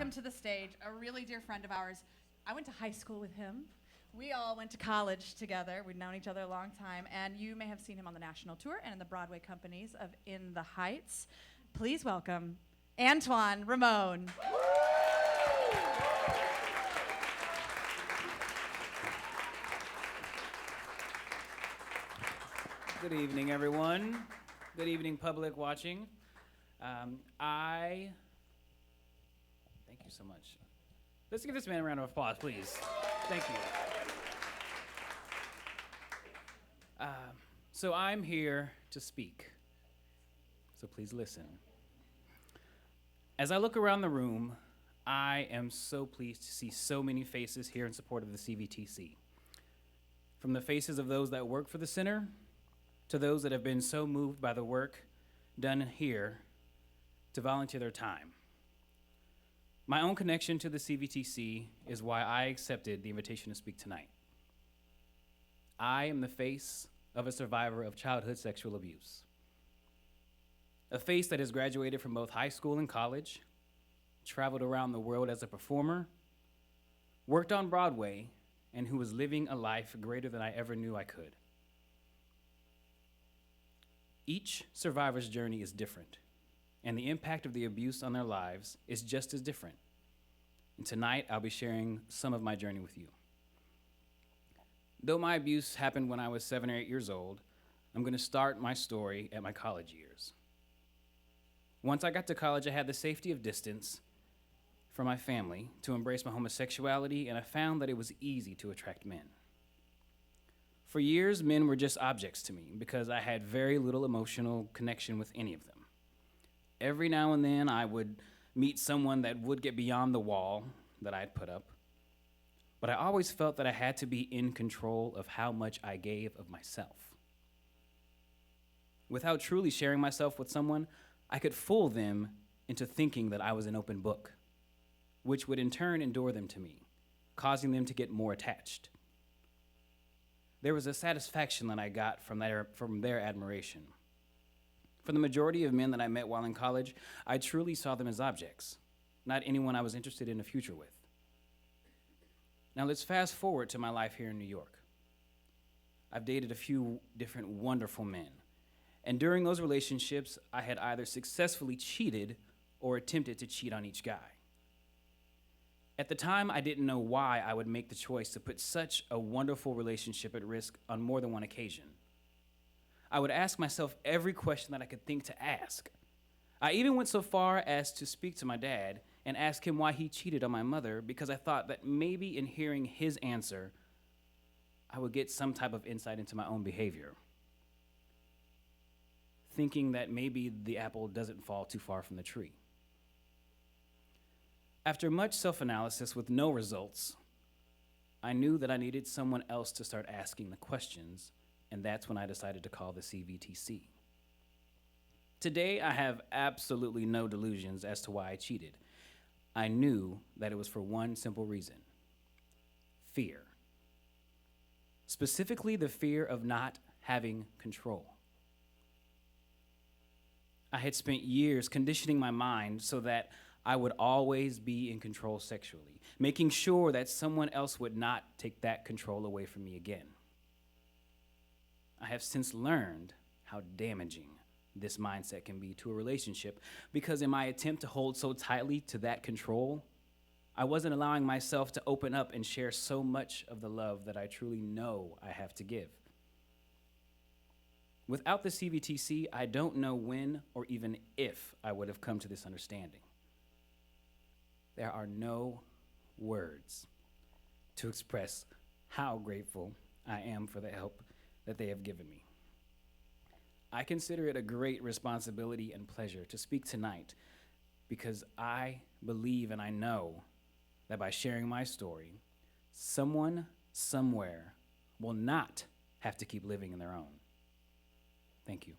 welcome to the stage a really dear friend of ours. I went to high school with him. We all went to college together. We'd known each other a long time, and you may have seen him on the national tour and in the Broadway companies of In the Heights. Please welcome Antuan Raimone. Good evening, everyone. Good evening, public watching. Thank you so much. Let's give this man a round of applause, please. Thank you. So I'm here to speak. So please listen. As I look around the room, I am so pleased to see so many faces here in support of the CVTC. From the faces of those that work for the center, to those that have been so moved by the work done here to volunteer their time. My own connection to the CVTC is why I accepted the invitation to speak tonight. I am the face of a survivor of childhood sexual abuse. A face that has graduated from both high school and college, traveled around the world as a performer, worked on Broadway, and who was living a life greater than I ever knew I could. Each survivor's journey is different, and the impact of the abuse on their lives is just as different. And tonight, I'll be sharing some of my journey with you. Though my abuse happened when I was 7 or 8 years old, I'm going to start my story at my college years. Once I got to college, I had the safety of distance from my family to embrace my homosexuality, and I found that it was easy to attract men. For years, men were just objects to me because I had very little emotional connection with any of them. Every now and then, I would meet someone that would get beyond the wall that I'd put up, but I always felt that I had to be in control of how much I gave of myself. Without truly sharing myself with someone, I could fool them into thinking that I was an open book, which would in turn endear them to me, causing them to get more attached. There was a satisfaction that I got from their admiration. For the majority of men that I met while in college, I truly saw them as objects, not anyone I was interested in a future with. Now let's fast forward to my life here in New York. I've dated a few different wonderful men, and during those relationships, I had either successfully cheated or attempted to cheat on each guy. At the time, I didn't know why I would make the choice to put such a wonderful relationship at risk on more than one occasion. I would ask myself every question that I could think to ask. I even went so far as to speak to my dad and ask him why he cheated on my mother, because I thought that maybe in hearing his answer, I would get some type of insight into my own behavior. Thinking that maybe the apple doesn't fall too far from the tree. After much self-analysis with no results, I knew that I needed someone else to start asking the questions, and that's when I decided to call the CVTC. Today, I have absolutely no delusions as to why I cheated. I knew that it was for one simple reason: fear. Specifically, the fear of not having control. I had spent years conditioning my mind so that I would always be in control sexually, making sure that someone else would not take that control away from me again. I have since learned how damaging this mindset can be to a relationship, because in my attempt to hold so tightly to that control, I wasn't allowing myself to open up and share so much of the love that I truly know I have to give. Without the CVTC, I don't know when or even if I would have come to this understanding. There are no words to express how grateful I am for the help that they have given me. I consider it a great responsibility and pleasure to speak tonight, because I believe and I know that by sharing my story, someone somewhere will not have to keep living in their own. Thank you.